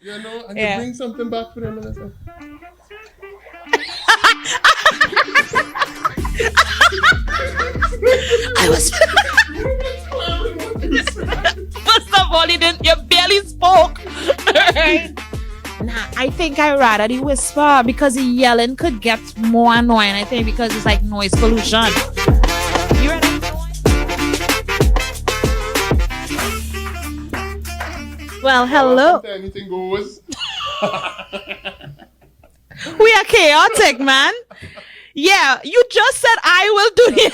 You know, and you bring something back for them and it's like, I was. First of all, you barely spoke. Right? Nah, I think I rather the whisper because the yelling could get more annoying. I think because it's like noise pollution. You ready? Well, hello. Anything goes. We are chaotic, man. Yeah, you just said I will do the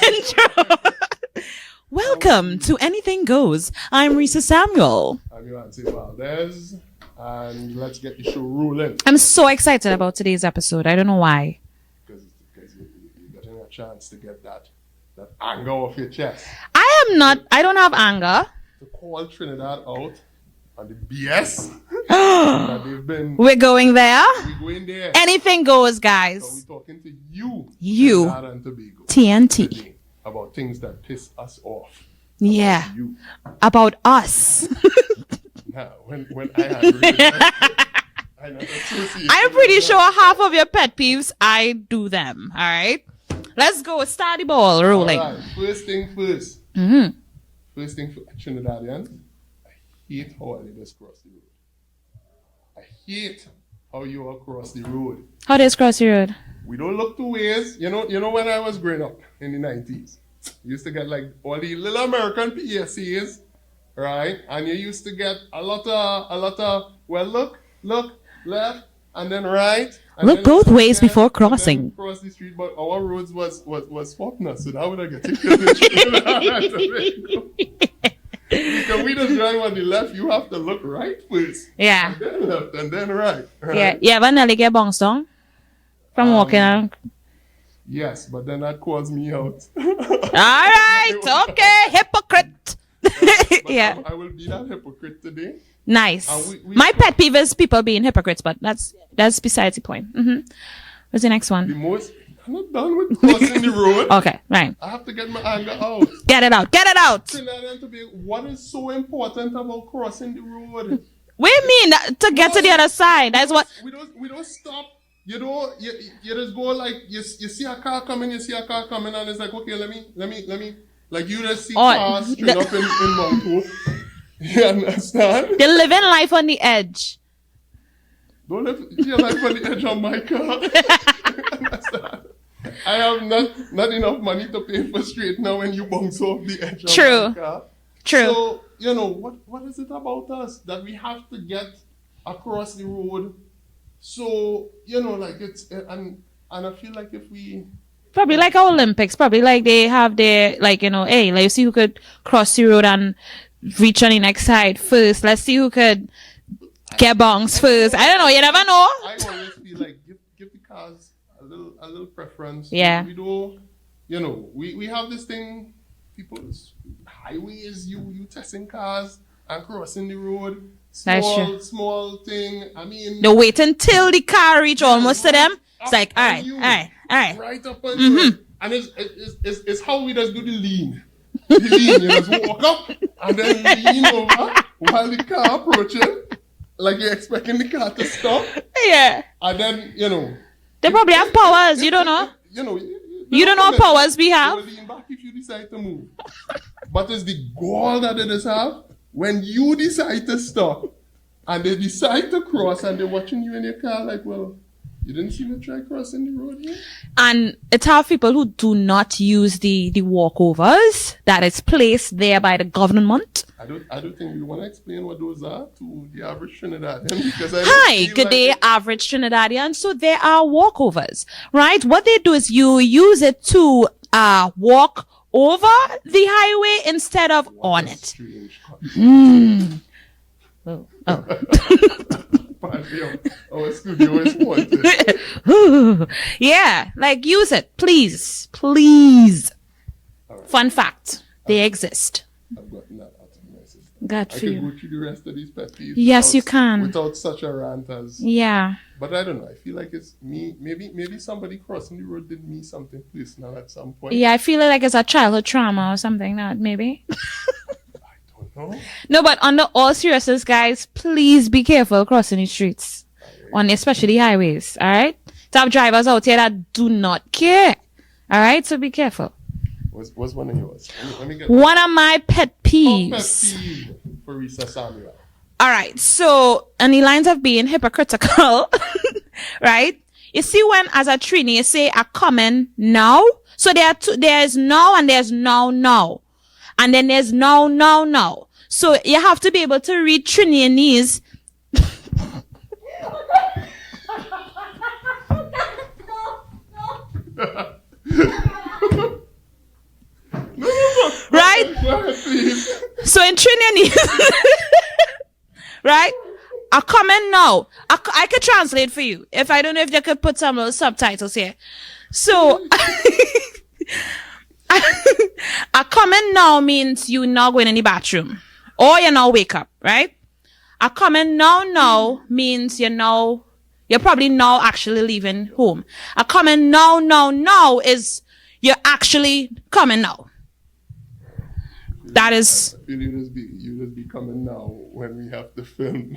intro. Welcome to Anything Goes. I'm Rhesa Samuel. I'm Rhesa and Valdez. And let's get the show rolling. I'm so excited about today's episode. I don't know why. Because you're getting a chance to get that anger off your chest. I don't have anger. To call Trinidad out on the BS that they've been. We're going there. We're going there. Anything goes, guys. So we're talking to you. Trinidad and Tobago. TNT. About things that piss us off. Yeah. You. About us. Now, when I had I'm pretty sure half of your pet peeves, I do them. All right. Let's go. Start the ball rolling. All right. First thing first. Mm-hmm. First thing for Trinidadians. I hate how I just cross the road. I hate how you all cross the road. How does cross the road? We don't look two ways. You know when I was growing up in the 90s, you used to get like all the little American PSAs, right? And you used to get a lot of well, look, left, and then right. And look then both ways again, before crossing. Cross the street, but our roads was Faulkner, so that would have get you. Because we just drive on the left, you have to look right first. Yeah. And then left, and then right. Yeah. You ever nearly get bounced on from walking on? Yes, but then that calls me out. All right. Okay. Hypocrite. But Yeah. I will be that hypocrite today. Nice. We My pet peeve is people being hypocrites, but that's besides the point. Mm-hmm. What's the next one? I'm not done with crossing the road. Okay. Right. I have to get my anger out. Get it out. Get it out. Trinidad to be, what is so important about crossing the road? What do you mean to get to the other side? That's what. We don't stop. You just go like you see a car coming, and it's like, okay, let me like you just see cars straight up in Mount Hope. You understand? They're living life on the edge. Don't live your life on the edge of my car. Understand? I have not enough money to pay for straight now when you bounce off the edge of my car. True. So, what is it about us that we have to get across the road? So, like it's, and I feel like if we... Probably like our Olympics, probably like they have their, like, hey, like you see who could cross the road and reach on the next side first. Let's see who could get bounced first. I don't know. You never know. I always feel like give the cars a little preference. Yeah. We don't, we have this thing, people's highways, you testing cars and crossing the road. Small thing. I mean, they wait until the car reach almost to them. It's like, all right. Right up on you. And it's how we just do the lean. The lean, you just walk up and then lean over while the car approaching. Like you're expecting the car to stop. Yeah. And then, they probably have powers. You don't know. You don't know what powers we have. You'll lean back if you decide to move. But it's the goal that they just have when you decide to stop and they decide to cross and they're watching you in your car like, well, you didn't see me try crossing the road here? And it's have people who do not use the walkovers that is placed there by the government. I don't think we want to explain what those are to the average Trinidadian. Because Hi, good day, average Trinidadian. So there are walkovers, right? What they do is you use it to walk over the highway instead of on it. Oh. Our studio is wanted. Yeah, like use it, please. Right. Fun fact, they exist. I've gotten that out of my system. Good for you. I can go through the rest of these pet peeves. Yes, you can. Without such a rant as. Yeah. But I don't know. I feel like it's me. Maybe somebody crossing the road did me something personal at some point. Yeah, I feel like it's a childhood trauma or something. That maybe. I don't No? No, but under all seriousness, guys, please be careful crossing the streets, on especially highways. All right, top drivers out here that do not care. All right, so be careful. What's one of yours? Let me get One of my pet peeves. pet peeve for Rhesa Samuel. All right, so on the lines of being hypocritical, right? You see, when as a Trini, you say a common now. So there's no and there's no. And then there's no. So you have to be able to read Trinidadians. Right? Please. So in Trinidadians, right? A comment now. I could translate for you. If I don't know if you could put some little subtitles here. So a comment now means you not going in the bathroom or you now wake up, right? A comment now means you're probably now actually leaving home. A comment now is you're actually coming now. That is. I feel you just be coming now when we have to film.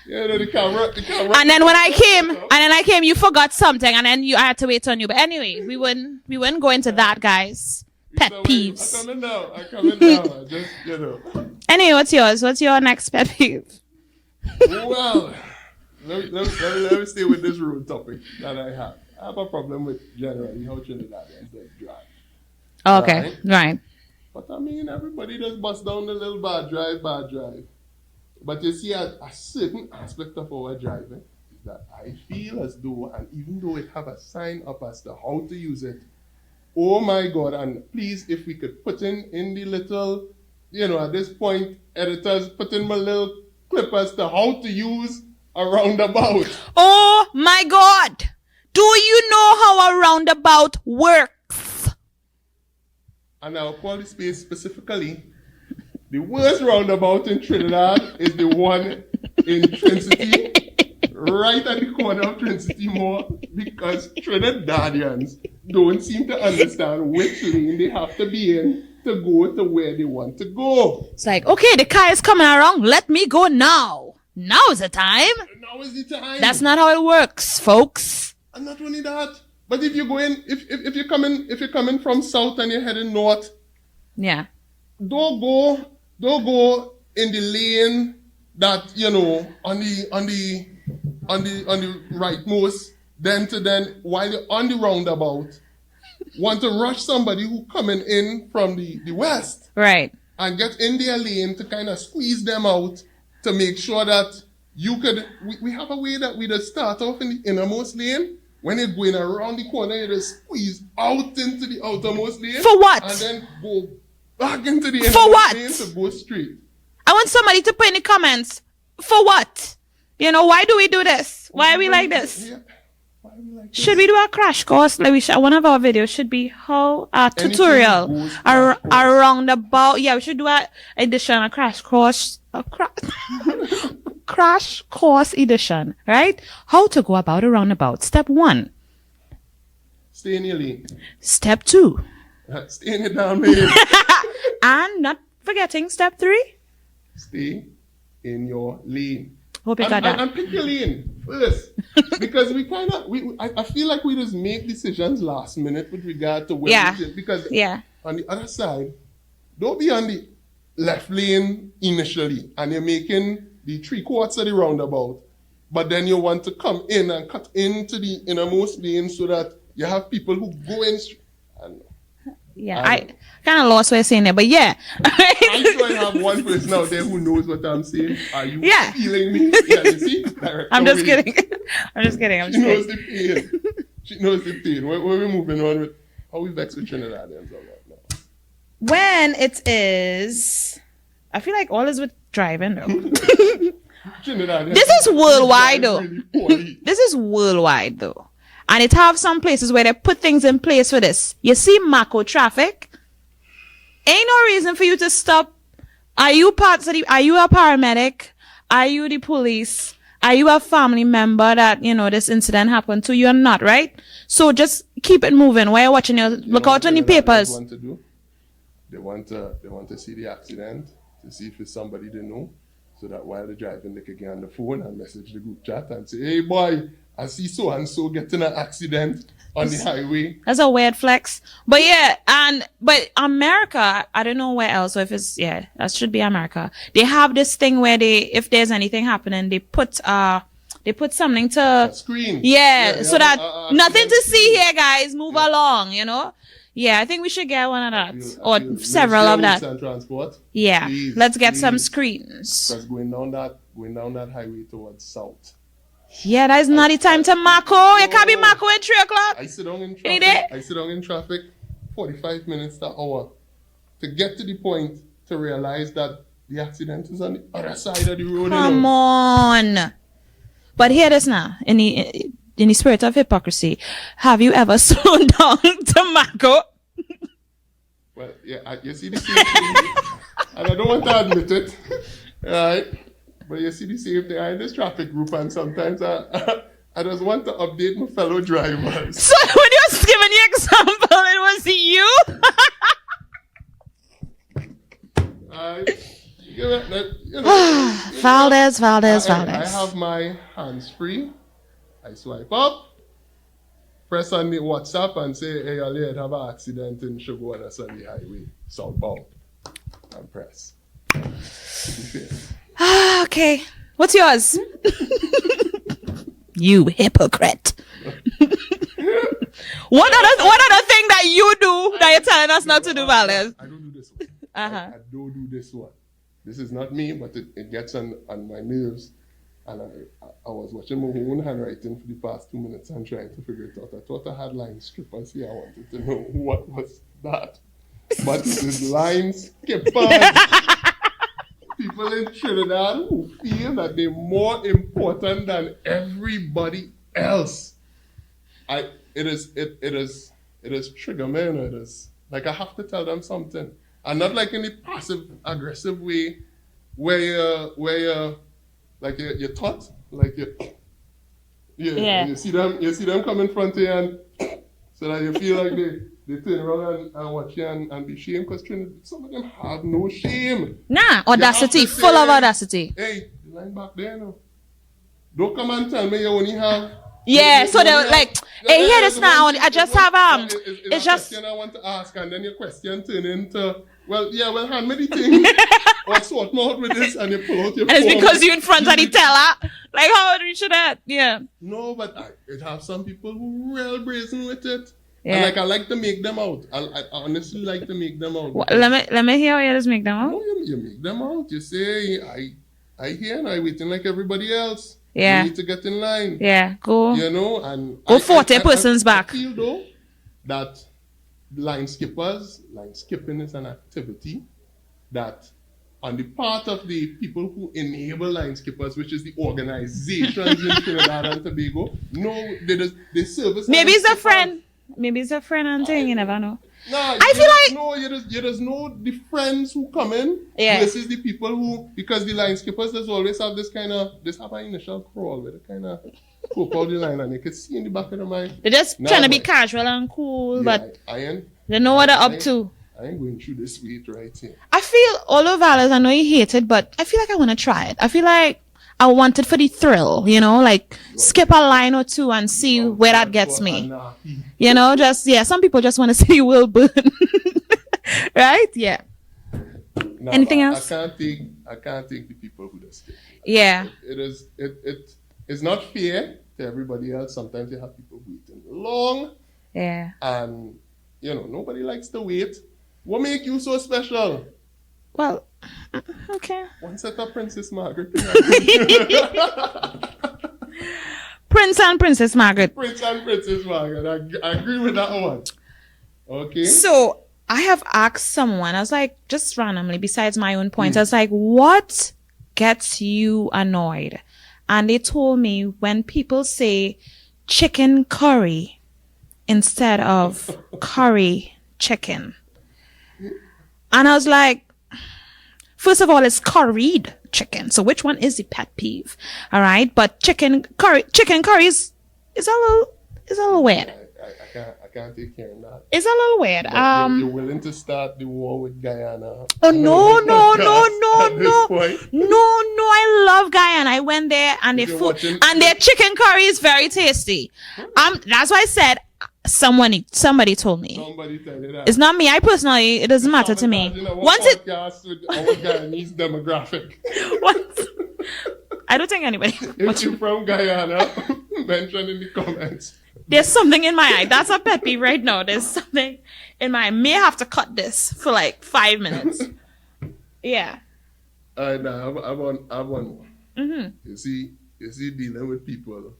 Yeah, the camera. And then when I came, you forgot something, and then I had to wait on you. But anyway, we wouldn't go into that, guys. Pet peeves. I coming now. Just, you know. Anyway, what's yours? What's your next pet peeve? Well, let me stay with this road topic that I have. I have a problem with generally how Trinidadians drive. Okay, right. But I mean, everybody just bust down the little bad drive. But you see, a certain aspect of our driving is that I feel as though, and even though it have a sign up as to how to use it, oh my God, and please, if we could put in the little, at this point, editors, put in my little clip as to how to use a roundabout. Oh my God! Do you know how a roundabout works? And I'll call this space specifically. The worst roundabout in Trinidad is the one in Trinity, right at the corner of Trinity Mall, because Trinidadians don't seem to understand which lane they have to be in to go to where they want to go. It's like, okay, the car is coming around. Let me go now. Now is the time. Now is the time. That's not how it works, folks. And not only that, but if you go in, if you're coming from south and you're heading north, yeah, don't go in the lane that on the rightmost. Then while you're on the roundabout, want to rush somebody who coming in from the west, right, and get in their lane to kind of squeeze them out to make sure that you could. We have a way that we just start off in the innermost lane. When you're going around the corner, you just squeeze out into the outermost lane. For what? And then go back into the innermost lane to go straight. I want somebody to put in the comments. For what? Why do we do this? Why are we like this? Yeah. Why are we like this? Should we do a crash course? One of our videos should be how a tutorial around about. Yeah, we should do a crash course. Crash course edition, right? How to go about a roundabout. Step 1. Stay in your lane. Step 2. Stay in your damn lane. And not forgetting step 3. Stay in your lane. Hope you got that. And pick your lane first. Because I feel like we just make decisions last minute with regard to where because on the other side, don't be on the left lane initially and you're making the 3/4 of the roundabout, but then you want to come in and cut into the innermost lane so that you have people who go in. I kind of lost what you're saying there, but yeah. I'm sure I have one person out there who knows what I'm saying. Are you feeling me? Yeah, you see? I'm just kidding. She knows the pain. She knows the pain. Where we moving on with how we vex with Trinidadians right now? When it is, I feel like all is with driving though. This is worldwide though. This is worldwide though. And it have some places where they put things in place for this. You see Mako traffic. Ain't no reason for you to stop. Are you a paramedic? Are you the police? Are you a family member that, this incident happened to? You're not, right? So just keep it moving. While you're watching, look out on the papers. Want to do? They want to see the accident, to see if it's somebody they know, so that while they're driving, they can get on the phone and message the group chat and say, hey boy, I see so and so getting an accident on the highway. That's a weird flex. But yeah, but America, I don't know where else, so if it's, that should be America. They have this thing where if there's anything happening, they put something to screen. Yeah, so that nothing to see here, guys. Move along, Yeah, I think we should get one of that or several of that. And transport. Yeah, please, let's get some screens. Because going down that highway towards south. Yeah, that is not the time to Mako. You can't be Mako at 3 o'clock. I sit down in traffic 45 minutes to an hour to get to the point to realize that the accident is on the other side of the road. Come on. But hear this now. In the spirit of hypocrisy, have you ever slowed down to Mako? Well, yeah, you see the same thing, and I don't want to admit it, right? But you see the same thing. I'm in this traffic group, and sometimes I just want to update my fellow drivers. So when you was giving the example, it was you? Valdez. I have my hands free. I swipe up, press on the WhatsApp and say, hey, Ali, I have an accident in Sugar on the Sunday Highway, southbound. And press. Okay. What's yours? You hypocrite. What other thing that you do that you're telling us not to do, Valdez? I don't do this one. I don't do this one. This is not me, but it gets on my nerves. And I was watching my own handwriting for the past 2 minutes and trying to figure it out. I thought I had line strippers here. I wanted to know what was that. But it is line skippers. People in Trinidad who feel that they're more important than everybody else. It is trigger, man. It is like I have to tell them something. And not like in the passive aggressive way where you like you're taught, like you see them come in front of you and so that you feel like they turn around and watch you and be shamed because some of them have no shame. Nah, audacity, full of audacity. Hey, the line back there now. Don't come and tell me you only have. Yeah, so they're like, hey, hear this now. I just have it's just question I want to ask, and then your question turn into, well, hand me the thing, or sort me out with this, and you pull out your phone. And it's because you're in front of the teller. Like, how would you should that? Yeah. No, but it have some people who real brazen with it. Yeah. And I like to make them out. I honestly like to make them out. Well, let me hear how you just make them out. No, you make them out. You say, I hear and I waiting like everybody else. Yeah. You need to get in line. Yeah, go. And go 40 persons back. I feel though that line skipping is an activity that on the part of the people who enable line skippers, which is the organizations in Trinidad and Tobago, they service. Maybe it's a friend. Maybe it's a friend and thing, you never know. Nah, I feel like you just know the friends who come in versus the people who, because the line skippers does always have this have an initial crawl where they kind of poke out the line and you can see in the back of the mind. They're just trying to be casual and cool, but they know what they're up to. I ain't going through this weight right here. I feel, although Valdez, I know you hate it, but I feel like I want to try it. I feel like I want it for the thrill, like skip a line or two and see where that gets me. Some people just want to see you will burn. Right? Yeah. No, anything else? I can't take the people who just skip. Yeah. It's not fair to everybody else. Sometimes you have people waiting long. Yeah. And nobody likes to wait. What make you so special? Well, okay. One set of Princess Margaret. Prince and Princess Margaret. Prince and Princess Margaret. I agree with that one. Okay. So I have asked someone, I was like, just randomly, besides my own points, I was like, what gets you annoyed? And they told me when people say chicken curry instead of curry chicken. And I was like, first of all, it's curried chicken. So which one is the pet peeve? All right. But chicken curry is a little weird. I can't take care of that. It's a little weird. But you're willing to start the war with Guyana? Oh no. Point? No, I love Guyana. I went there and their food and their chicken curry is very tasty. That's why I said somebody told me. Somebody tell you that. It's not me. I personally, it doesn't matter to me. Once it with our Guyanese demographic. What? I don't think anybody. If you're from Guyana, mention in the comments. There's something in my eye. That's a pet peeve right now. There's something in my eye. May have to cut this for like 5 minutes. Yeah. And I want one. Mm-hmm. You see, dealing with people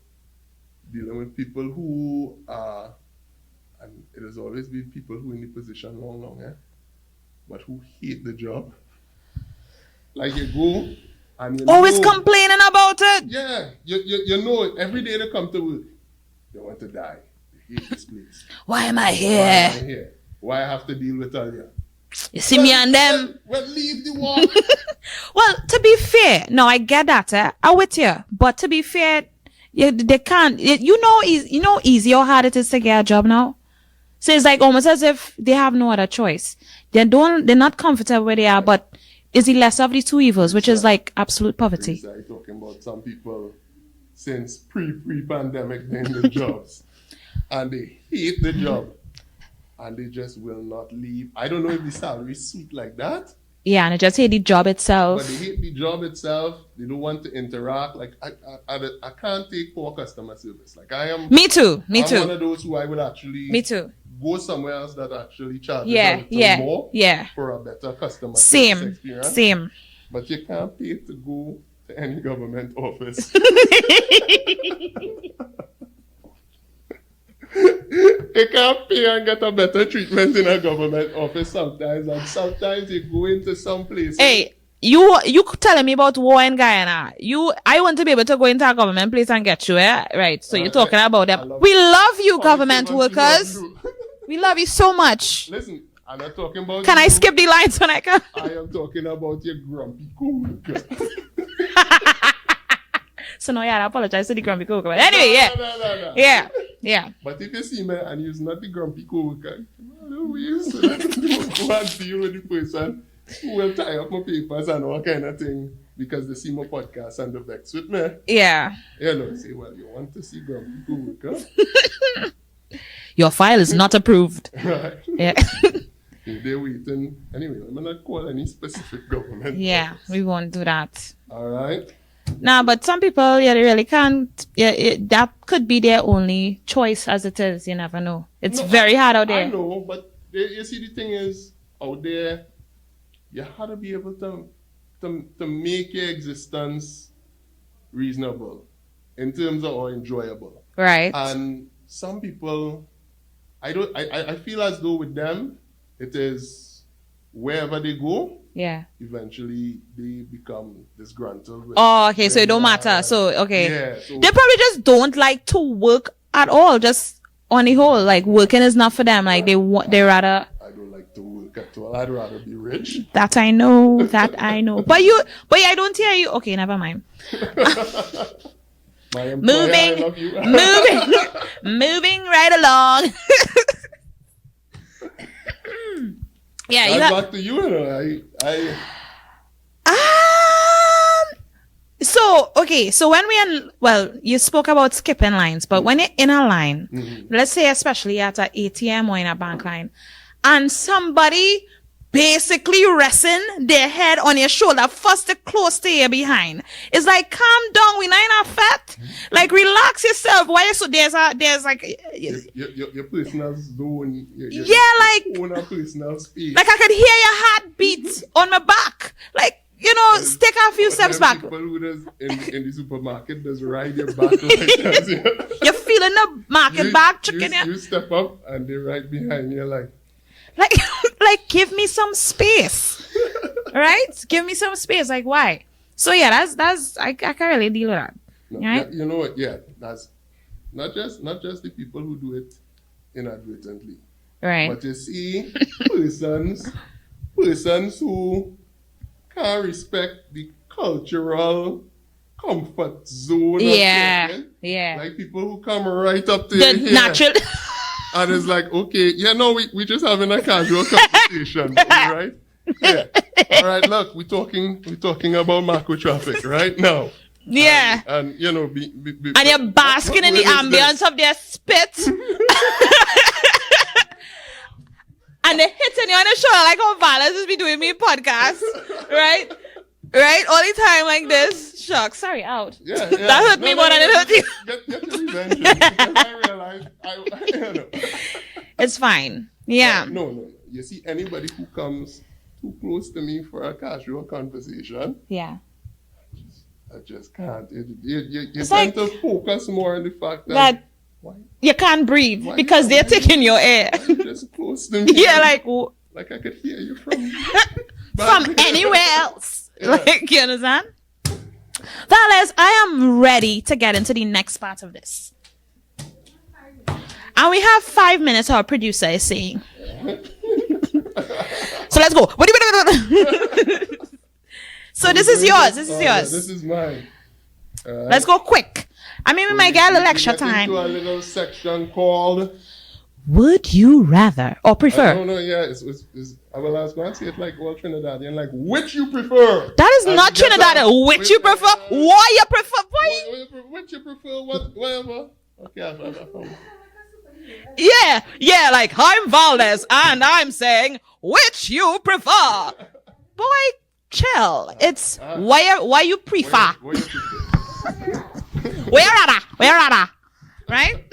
who are, and it has always been people who in the position long, but who hate the job. Like you go and you always complaining about it. Yeah, you know it. Every day they come to work, they want to die. They hate this place. Why am I here? Why I have to deal with all you? You see me and them. Well, leave the walk. Well, to be fair, no, I get that. I'm with you. But to be fair, they can't. You know, easy or hard it is to get a job now. So it's like almost as if they have no other choice. They're not comfortable where they are, but is the lesser of the two evils, which is like absolute poverty. I'm talking about some people since pre-pandemic in the jobs, and they hate the job, and they just will not leave. I don't know if the salary is sweet like that. Yeah, and they just hate the job itself. But they hate the job itself. They don't want to interact. Like I can't take poor customer service. Like I am. Me too. I'm one of those who I would actually. Me too. Go somewhere else that actually charges a little more for a better customer service experience. Same. But you can't pay to go to any government office. You can't pay and get a better treatment in a government office sometimes, and sometimes you go into some places. Hey, you telling me about war in Guyana. I want to be able to go into a government place and get you, right? So you're talking about them. We love you, government workers. We love you so much. Listen, I'm not talking about. Can I skip the lines when I come? I am talking about your grumpy coworker. So no, I apologize to the grumpy coworker. But anyway, No. Yeah. But if you see me and you're not the grumpy coworker, go and deal with the person who will tie up my papers and all kind of thing because they see my podcast and they vex with me. Yeah. Say, well, you want to see grumpy coworker? Your file is not approved. Right. Yeah. They're waiting. Anyway, I'm not call any specific government. Yeah, we won't do that. All right. Nah, but some people, they really can't. That could be their only choice as it is. You never know. It's very hard out there. I know, but you see, the thing is, out there, you have to be able to make your existence reasonable in terms of or enjoyable. Right. And some people, I feel as though with them, it is wherever they go. Yeah. Eventually, they become disgruntled. Oh, okay. So it don't matter. So, okay. Yeah. So they probably just don't like to work at all. Just on the whole, like working is not for them. Like they rather. I don't like to work at all. I'd rather be rich. That I know. But I don't hear you. Okay, never mind. Moving right along. Yeah, you back to you. So when you spoke about skipping lines, but when you're in a line, let's say especially at an ATM or in a bank line, and somebody basically resting their head on your shoulder first to close to your behind. It's like, calm down, we not in a fat. Like, relax yourself. Why so there's like your personal zone. Like own a personal space. Like I could hear your heartbeat on my back. Like, take a few steps back. People who does in the supermarket does ride your back like that. You're feeling the market back chicken. You step up and they're right behind you like give me some space. Right? Give me some space. Like, why? So yeah, that's I can't really deal with that. No, right? You know what? Yeah, that's not just the people who do it inadvertently. Right. But you see persons who can't respect the cultural comfort zone. Yeah. Or something. Yeah. Like people who come right up to The you here. natural. And it's like, okay, yeah, no, we just having a casual conversation, right? Yeah. All right, look, we're talking about macro traffic right now. Yeah. And you know, And you're basking in the ambience of their spit. And they're hitting you on the shoulder like how Valdez has been doing me podcast. Right? Right? All the time like this. Shucks. Sorry, out. Yeah. That hurt me more than it hurt you. Get your revenge. Because I realized, you know. It's fine. Yeah. No. You see, anybody who comes too close to me for a casual conversation, Yeah. I just can't. You It's tend like to focus more on the fact that why you can't breathe Why because not? they're taking your air. you just close to me. Yeah, like I could hear you from from anywhere else. Yeah. Like, you understand? Valdez, I am ready to get into the next part of this. And we have 5 minutes, our producer is saying. So let's go. So this is yours. This is yours. This is mine. Let's go quick. I mean, we might get a little extra time. Into a little section called Would you rather or prefer? No, yeah, it's I was going to say it like all Trinidadian, like which you prefer. That is not Trinidadian. Which you prefer? Why you prefer? Why? Which you prefer? Whatever. Okay, Yeah, like I'm Valdez and I'm saying which you prefer. Boy, chill. It's why you prefer. Where you prefer? Where rather. Right?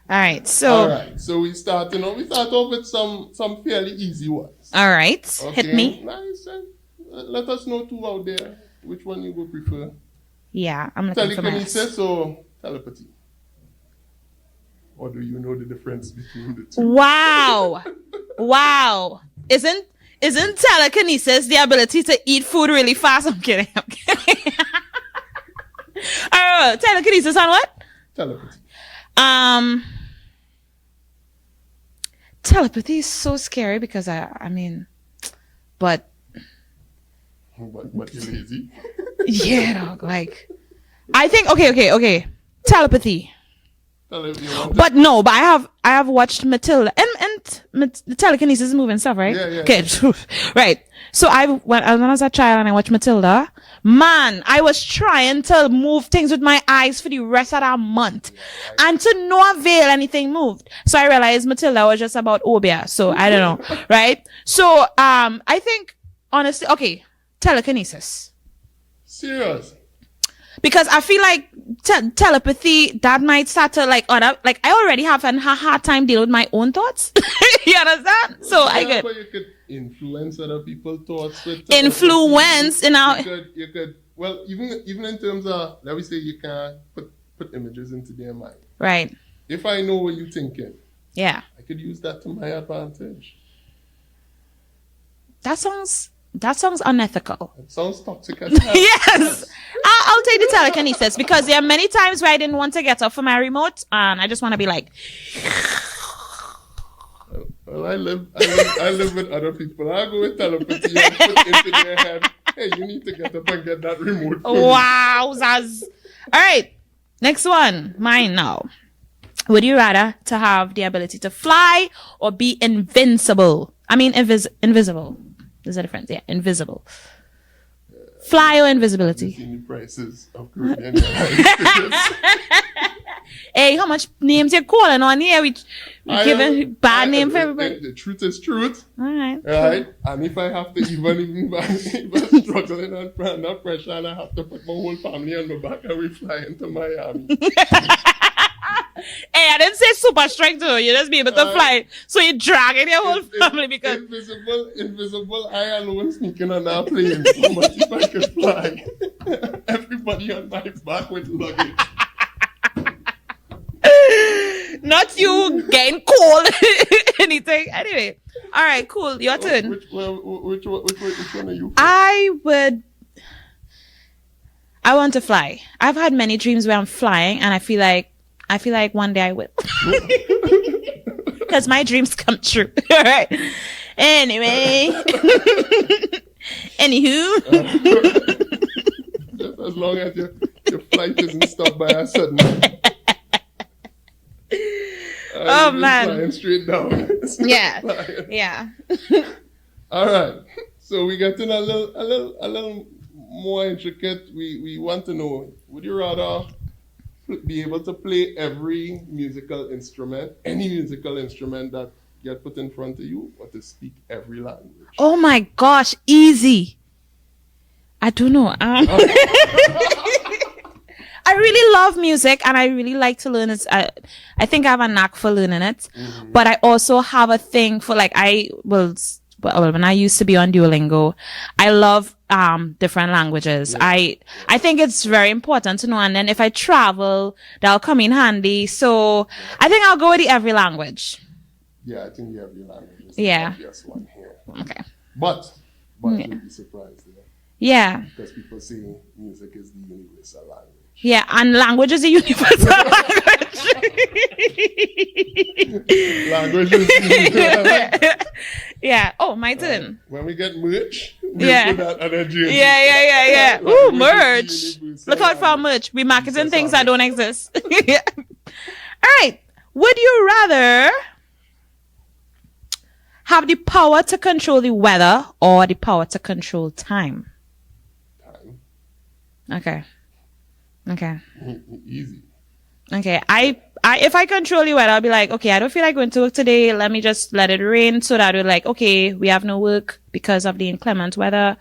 All right, so we start off with some fairly easy ones. All right, Okay? hit me. Nice. Let us know too out there which one you would prefer. Yeah, I'm looking for Telekinesis or telepathy? Or do you know the difference between the two? Wow. Isn't telekinesis the ability to eat food really fast? I'm kidding. Telekinesis on what? Telepathy. Telepathy is so scary because I mean, but you're lazy. yeah, dog, like I think okay. Telepathy. But I have watched Matilda and the telekinesis is moving stuff, right? Yeah. Okay, right. So when I was a child and I watched Matilda, man, I was trying to move things with my eyes for the rest of that month, and to no avail, anything moved. So I realized Matilda was just about Obia. So I don't know, right? So I think honestly, okay, telekinesis. Serious. Because I feel like telepathy, that might start to like I already have a hard time dealing with my own thoughts. You understand? So But you could influence other people's thoughts with influence in our. You could well even in terms of, let me say, you can put images into their mind. Right. If I know what you're thinking, Yeah. I could use that to my advantage. That sounds unethical. It sounds toxic as hell. Yes. I'll take the telekinesis because there are many times where I didn't want to get up for my remote and I just want to be like. Well, I live with other people. I go with telepathy and put into their head, hey, you need to get up and get that remote. Wowzers. All right. Next one. Mine now. Would you rather to have the ability to fly or be invincible? I mean, invisible. There's a difference. Yeah, invisible. Fly or invisibility? The prices of Caribbean Airlines. Hey, how much names you're calling on here? We giving bad name for everybody. The truth is truth. All right. Right? And if I have to even struggling under pressure and I have to put my whole family on my back and we fly into Miami. Hey, I didn't say super strength though. You just be able to fly. So you're dragging your whole family because invisible, I alone sneaking on that plane. How much if I could fly? Everybody on my back with luggage. not you getting cold. Anything. Anyway. All right, cool. Your turn. Which one are you? I want to fly. I've had many dreams where I'm flying and I feel like one day I will. Because my dreams come true. All right. Anyway. Anywho. Just as long as your flight isn't stopped by a sudden. Oh man. Flying straight down. Yeah. Flying. Yeah. All right. So we get in a little more intricate. We want to know, would you rather be able to play every musical instrument, any musical instrument that get put in front of you, or to speak every language? Oh my gosh, easy. I don't know. I really love music and I really like to learn it. I think I have a knack for learning it, but I also have a thing for like, when I used to be on Duolingo, I love different languages. Yeah. I think it's very important to know, and then if I travel, that'll come in handy. So I think I'll go with the every language. Yeah, I think the every language is the obvious one here. Okay. But you'll be surprised there. Yeah. Because people say music is the universal language. Yeah, and language is a universal language. Language is universal. Yeah. Oh, my turn. When we get merch, we put that energy. Yeah. Ooh, merch. Look out for our merch. We marketing things that don't exist. Yeah. All right. Would you rather have the power to control the weather or the power to control time? Time. Okay. Easy. Okay. If I control the weather, I'll be like, okay, I don't feel like going to work today. Let me just let it rain so that we're like, okay, we have no work because of the inclement weather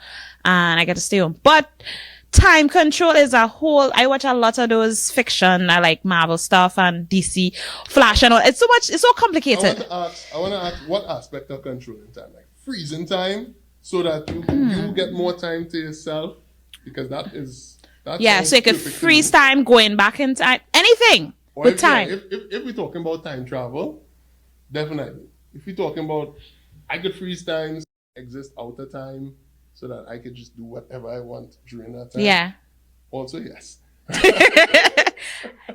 and I get to stay home. But time control is a whole, I watch a lot of those fiction. I like Marvel stuff and DC, Flash and all. It's so complicated. I want to ask what aspect of controlling time? Like freezing time so that you get more time to yourself, because so you could freeze time, going back in time, anything with time. If we're talking about time travel, definitely. If we're talking about, I could freeze times, exist out of time, so that I could just do whatever I want during that time. Yeah. Also, yes.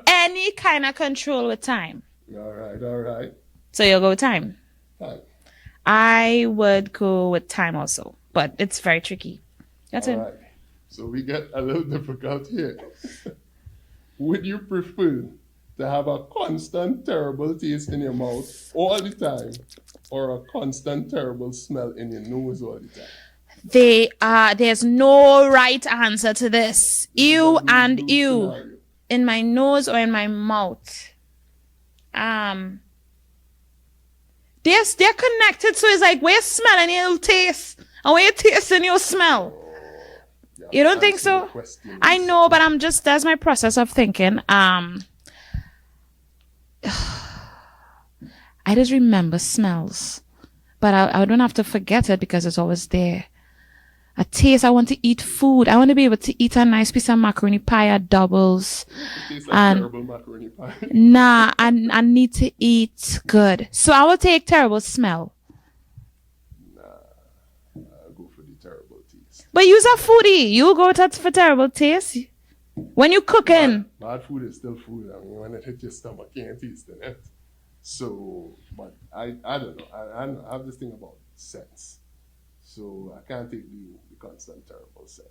Any kind of control with time. All right. So you'll go with time. Time. I would go with time also, but it's very tricky. That's it. Right. So we get a little difficult here. Would you prefer to have a constant terrible taste in your mouth all the time, or a constant terrible smell in your nose all the time? There's no right answer to this. Ew and ew. Scenario. In my nose or in my mouth. They're connected, so it's like where you smell and you'll taste, and where you taste and you'll smell. You don't think so? I know, but that's my process of thinking. I just remember smells, but I don't have to forget it because it's always there. A taste, I want to eat food. I want to be able to eat a nice piece of macaroni pie at Doubles. It tastes like terrible macaroni pie. Nah, I need to eat good. So I will take terrible smell. But you're a foodie. You go for terrible taste. When you cooking. Bad food is still food. I mean, when it hits your stomach, you can't taste it. So, but I don't know. I have this thing about scents. So I can't take the constant terrible scent.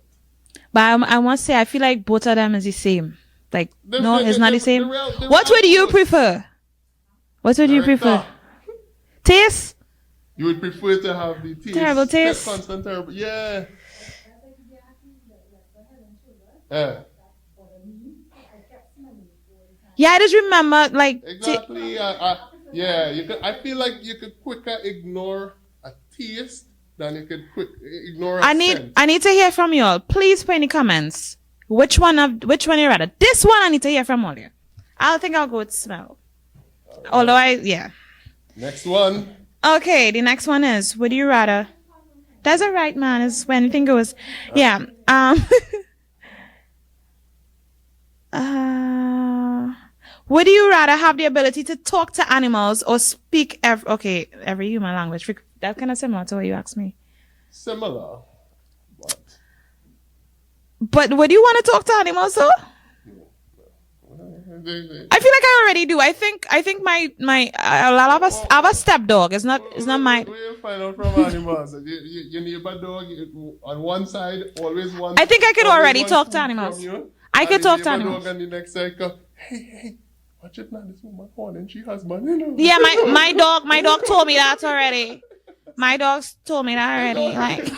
But I must say, I feel like both of them is the same. Like, no, it's not the same. What would you prefer? What would you prefer? Taste? You would prefer to have the taste. Terrible taste? Constant terrible. Yeah. Yeah, I just remember like exactly. I feel like you could quicker ignore a taste than you could ignore a scent. I need to hear from you all. Please put in the comments which one you rather. This one I need to hear from all you. I think I'll go with smell. Right. Although next one. Okay, the next one is, would you rather? That's all right, man. It's when anything goes. Yeah. Would you rather have the ability to talk to animals or speak every human language? That's kind of similar to what you asked me. Similar. But would you want to talk to animals though? I feel like I already do. I think my I have a stepdog. It's not mine. Where you find out from animals? Your neighbor dog on one side always wants. I think I could always already wants talk to food animals. from you, I could and the talk to neighbor animals. dog and the next side go, hey, watch it now. This woman horning she husband, you know. Yeah, my dog told me that already. My dogs told me that already. Like,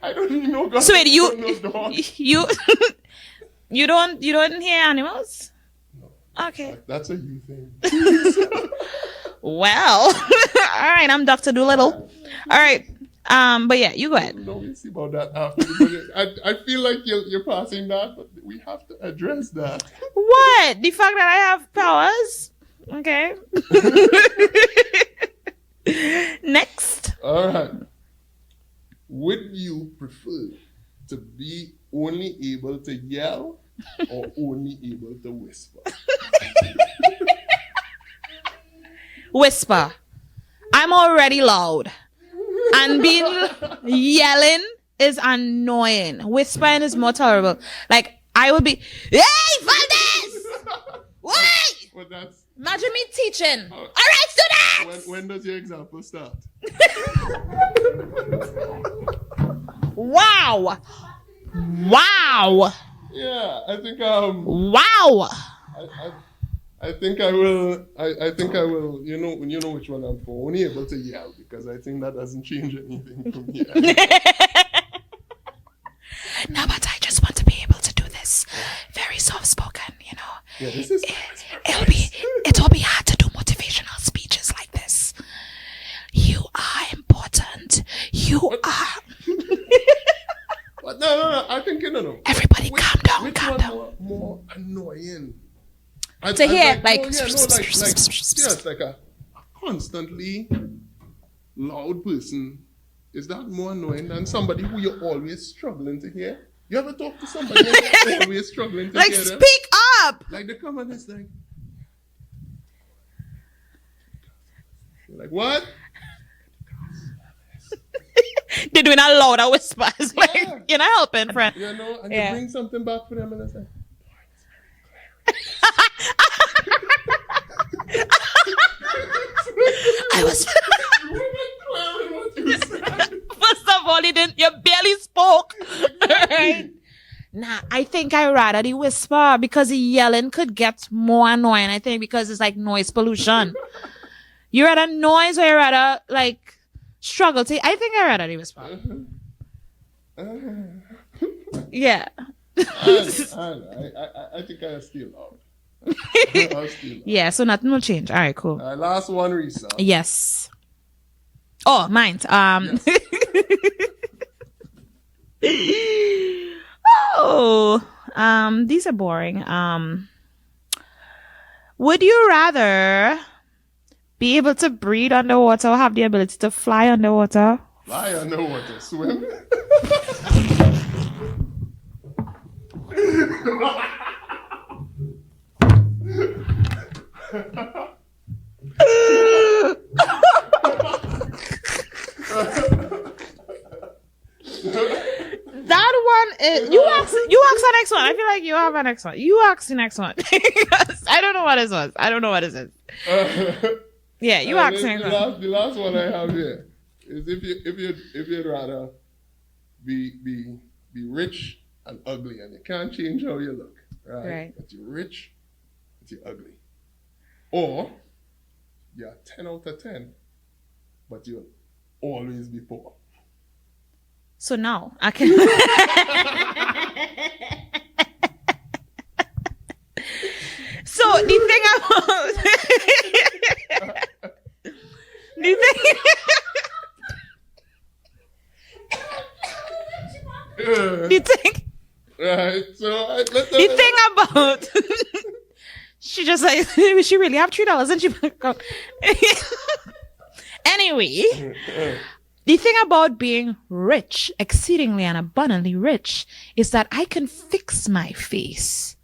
I don't even know. God so wait, dogs. you don't hear animals? Okay. That's a you thing. Well, all right. I'm Dr. Doolittle. All right. But yeah, you go ahead. No, we'll see about that after. I feel like you're passing that, but we have to address that. What? The fact that I have powers? Okay. Next. All right. Would you prefer to be only able to yell or only able to whisper? Whisper. I'm already loud. And yelling is annoying. Whispering is more tolerable. Like, I would be, hey, Valdez! Wait! But that's... Imagine me teaching. All right, students! When does your example start? Wow. Yeah, I think Wow. I think I will. I think I will. You know which one I'm for. Only able to yell because I think that doesn't change anything for me. No, but I just want to be able to do this very soft spoken. Yeah, this is. It'll be hard to do motivational speeches like this. You are important. You are. But no. I think no. Everybody, calm down. Which Calm one down. more annoying? To hear like yes, like a constantly loud person. Is that more annoying than somebody who you're always struggling to hear? You ever talk to somebody who's always struggling to like hear them? speak up. Like they come and it's like, you're like what? They're doing a louder whisper. It's like you're not helping, friend. You know, and you bring something back for them and it's like. I was. First of all, you barely spoke. Right? Nah, I think I rather the whisper because the yelling could get more annoying. I think because it's like noise pollution. You rather noise or you rather like struggle to. I think I rather the whisper. Yeah. I think I'll still loud. Yeah, so nothing will change. All right, cool. Last one, Rhesa. Yes. Oh, mine. Yes. These are boring. Would you rather be able to breathe underwater or have the ability to fly underwater? Fly underwater, swim. That one is you ask the next one. I feel like you have a next one. You ask the next one. I don't know what this was. I don't know what this is. Yeah, you ask the next one. The last one I have here is if you'd rather be rich and ugly and you can't change how you look, right? But you're rich, but you're ugly. Or you're 10 out of 10, but you'll always be poor. So now I can. So the thing about the thing. Right. So The thing about she just like she really have $3 and she anyway. The thing about being rich, exceedingly and abundantly rich, is that I can fix my face.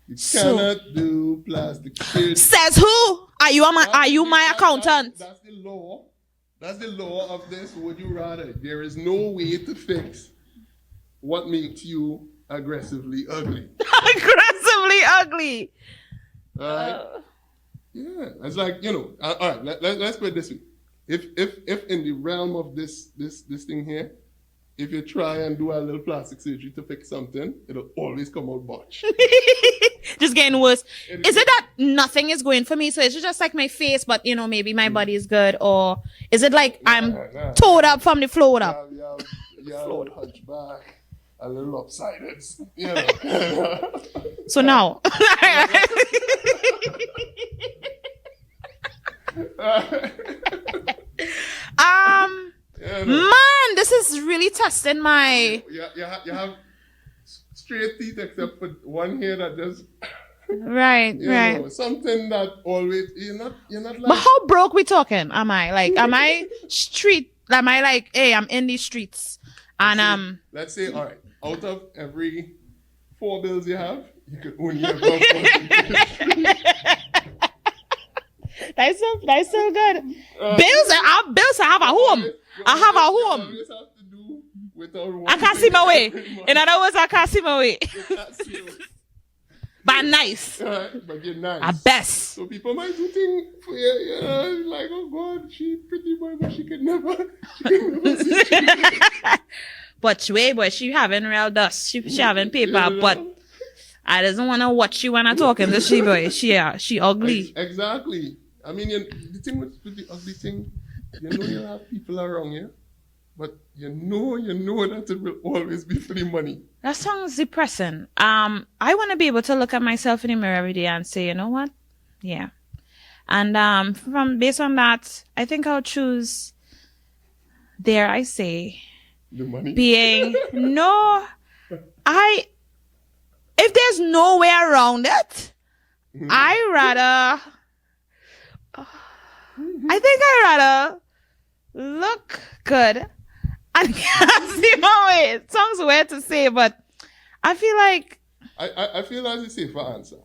You cannot do plastic surgery. Says who? Are you my accountant? That's the law. That's the law of this. Would you rather? There is no way to fix what makes you aggressively ugly. Aggressively ugly. Right? Yeah, it's like, all right, let's put it this way. If in the realm of this thing here, if you try and do a little plastic surgery to fix something, it'll always come out botched. Just getting worse. Is it that nothing is going for me? So it's just like my face, but maybe my body is good, or is it like I'm towed up from the floor up? Yeah, a little hunchback, a little lopsided. So now. Man, this is really testing my. You have straight teeth except for one here that just. Right. Something that always you're not like. But how broke we talking? Am I like? Am I street? Am I like? Hey, I'm in these streets, and Let's say, all right. Out of every 4 bills you have, you could only have one. That's so good. Bills. I have a home. I have a home. You just have to do without one. I can't see my way. In other words, I can't see my way. But nice. But you're nice. I best. So people might do things for you, like, oh God, she pretty boy, but she can never see you. But wait, boy, she having real dust. She having paper, but I doesn't want to watch you when I'm talking to she boy. She ugly. Exactly. I mean, the thing with the ugly thing, you'll have people around you, but you know that it will always be for the money. That sounds depressing. I want to be able to look at myself in the mirror every day and say, you know what? Yeah. And based on that, I think I'll choose, dare I say, the money. Being if there's no way around it, I think I rather look good and can't see my way. It sounds weird to say, but I feel like I feel that's the safer answer.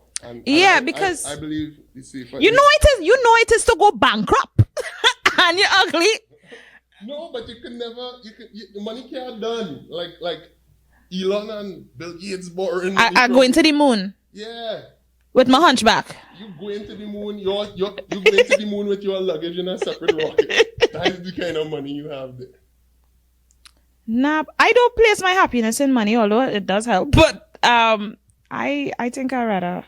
Because I believe the safer. You know it is to go bankrupt and you're ugly. No, but you can never. Money can't done like Elon and Bill Gates borrowing. I going to the moon. Yeah. With my hunchback. You going to the moon. You going to the moon with your luggage in a separate rocket. That is the kind of money you have there. Nah, I don't place my happiness in money, although it does help. But I think I rather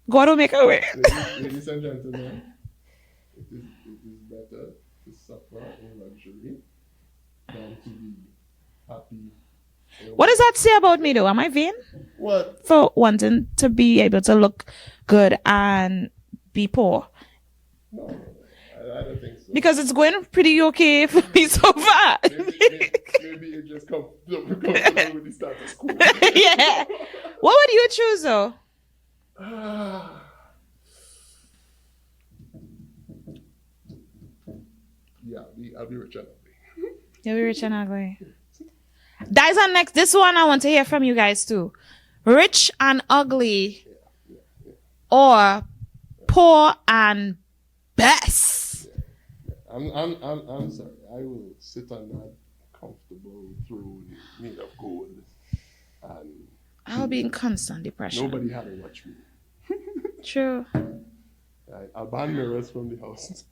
God will make a way. Ladies and gentlemen, it is better to suffer in luxury than to be happy. What does that say about me, though? Am I vain? What? For wanting to be able to look good and be poor? No, I don't think so. Because it's going pretty okay for me so far. Maybe it just comes with the status quo. Yeah. What would you choose, though? Yeah, I'll be rich and ugly. You'll be rich and ugly. That is our next. This one I want to hear from you guys too. Rich and ugly, or poor and best. I'm sorry. I will sit on that comfortable throne made of gold, and I'll be in constant depression. Nobody had to watch me. True. I'll ban mirrors from the house.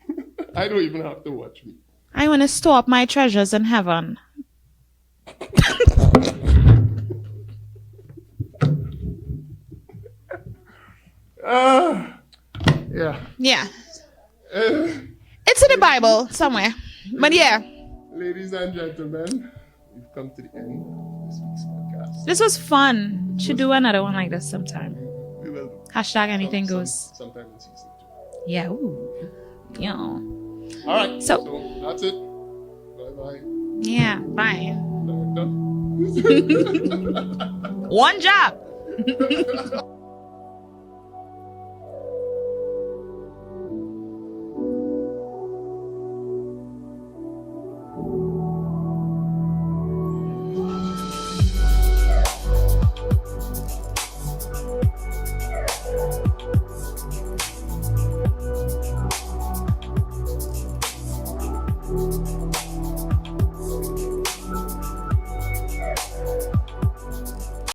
I don't even have to watch me. I want to store up my treasures in heaven. Yeah. Yeah. It's in the Bible somewhere. But yeah. Ladies and gentlemen, we've come to the end of this week's podcast. This was fun. Should do another one like this sometime. We will. Hashtag anything goes. Sometime in season 2. Yeah. Ooh. Yeah. All right. So that's it. Bye-bye. Yeah. Bye. Done. One job.